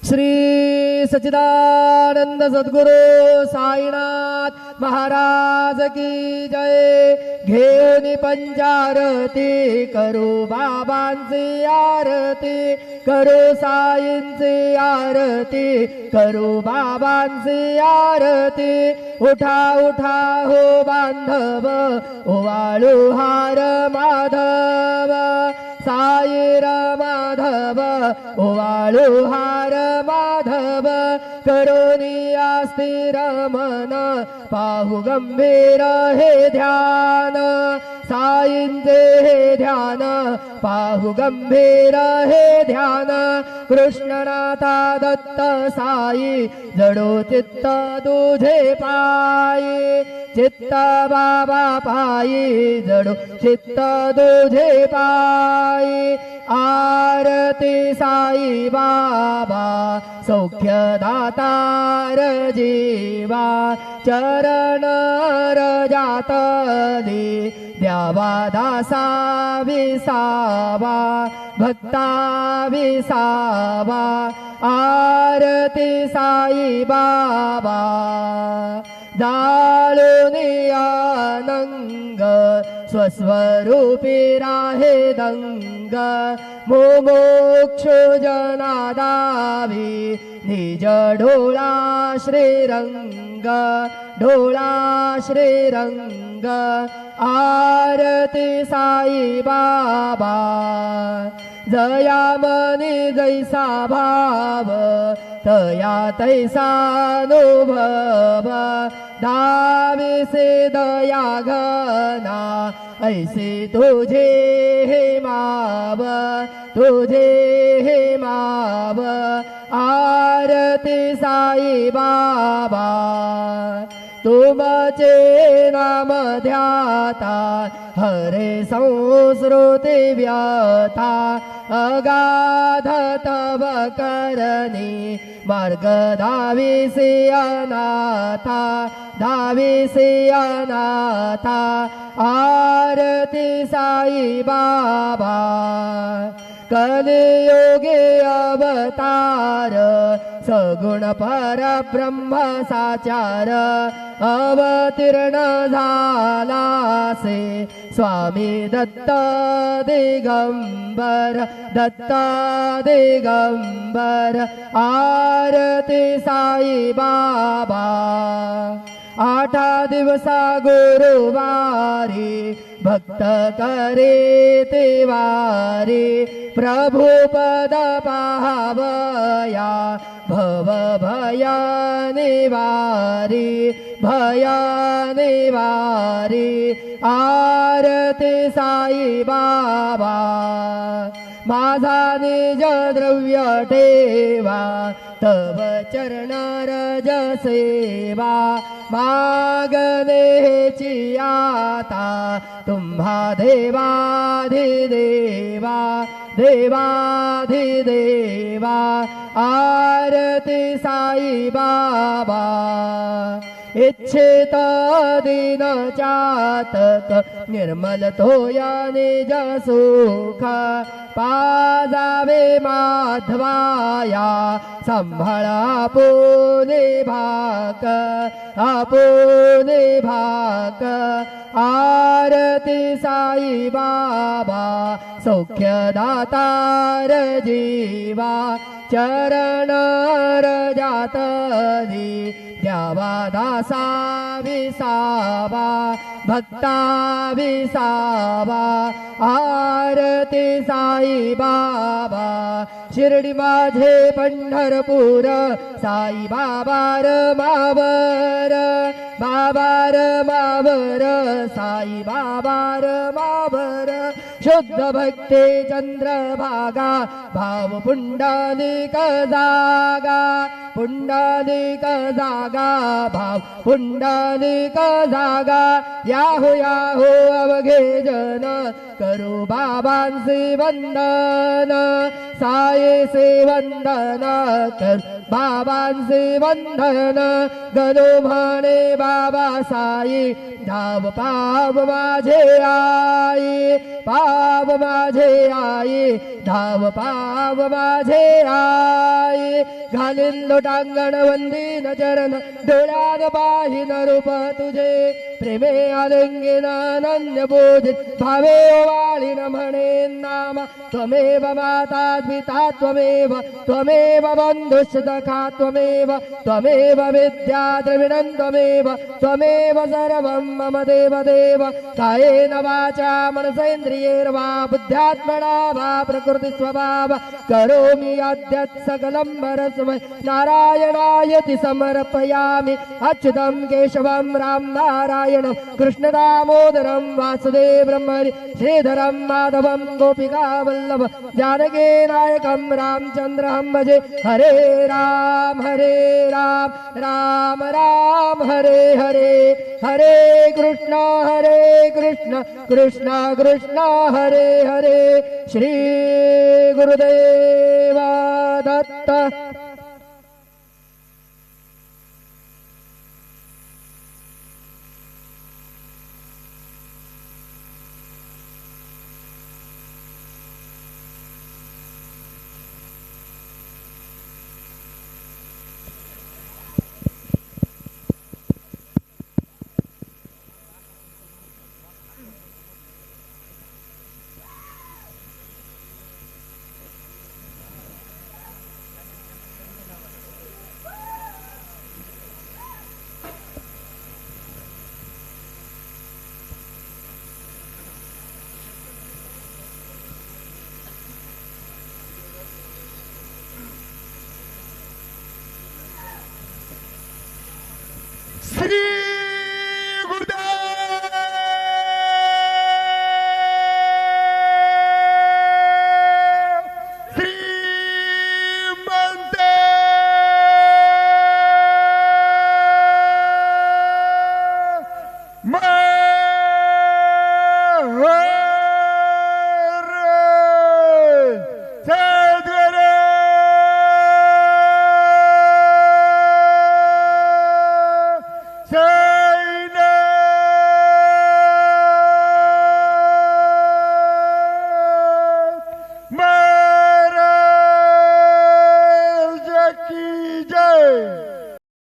श्री सच्चिदानंद सद्गुरु साईनाथ महाराज की जय। घेऊन पंचारती करू बाबांची आरती, करू साईंची आरती, करू बाबांची आरती। उठा उठा हो बांधव, ओवाळू हार माधव, साईर माधव, ओवाळू हार माधव। करोनिया स्थिर मन, पाहू गंभीर हे ध्यान, साईंचे हे ध्यान, पाहू गंभीर हे ध्यान। कृष्णनाथा दत्त साई, जडो चित्त तुझे पायी, चित्त बाबा पायी, जडो चित्त तुझे पायी। आरती साई बाबा, सौख्य दातार जीवा, चरण रजात दे, द्यावा दासा विसावा, भक्ता विसावा। आरती साई बाबा, जाळूनी आनंग, स्वस्वरूपी राहे दंग। मुमुक्षु जनादावी, निज ढोळा श्रीरंग, ढोळा श्रीरंग। आरती साई बाबा, जयामनी जैसा भाव, तया तैसा अनुभव। दाविसे दया घना, ऐसे तुझे हे माव, तुझे हे माव। आरती साई बाबा, तुमचे नाम ध्याता, हरे संस्कृती व्यथा। अगाध तव करणी, मार्ग धाविसी अनाथा, धाविसी अनाथा। आरती साई बाबा, कलियुगे अवतार, सगुण परब्रह्म साचार। अवतीर्ण झालासे, स्वामी दत्त दिगंबर, दत्त दिगंबर। आरती साई बाबा, आठा दिवसा गुरुवारी, भक्त करे ते वारी। प्रभु पद पाहावया, भव भया निवारी, भया निवारी। आरती साई बाबा, माझा निज द्रव्य ठेवा, तव चरण रज सेवा। मागणेची आता, तुम्हा देवाधिदेवा, देवाधिदेवा। आरती साई बाबा, इच्छित दिन चातक, निर्मल तोया निज सुख। पाजावे माधवाया, सांभाळा आपुने भाक, आपुने भाक। आरती साई बाबा, सौख्य दातार जीवा, चरण रजात दे, द्यावा दासा विसावा, भक्ता विसावा। आरती साई बाबा, शिर्डी माझे पंढरपूर, साई बाबा मावर, बाबा मावर, साई बाबा मावर। शुद्ध भक्ती चंद्रभागा, भाव पुंडलिक जागा, पुंडलिक जागा, भाव पुंडलिक जागा। याहो याहो अवघे जन, करू बाबांचे वंदन, साईचे वंदन, कर बाबांचे वंदन। गलो म्हणे बाबा साई, धाव पाव माझे आई, पाव माझे आई, धाव पाव माझे आई। जाये घालीन लोटांगण वंदीन चरण डोळ्यात पाहिन रूप तुझे प्रेमे आलिंगन अनन्य बोधित भावे ओवाळीन म्हणे नाम त्वमेव माता पिता त्वमेव बंधुसखा त्वमेव विद्या द्रविणं त्वमेव सर्वं मम देव कायेन वाचा मनसेन्द्रियैर्वा बुद्ध्यात्मना वा प्रकृति स्वभाव करोमि अद्य सकलं परस्मै नारायणायति समर्पयामि अच्युतं केशवं राम नारायणं कृष्णदामोदरं वासुदेवं हरि श्रीधरं माधवं गोपिका वल्लभ जानकी नायकं रामचन्द्रं भजे हरे राम राम राम हरे हरे हरे कृष्ण कृष्ण कृष्ण हरे हरे श्री गुरुदेव दत्त श्री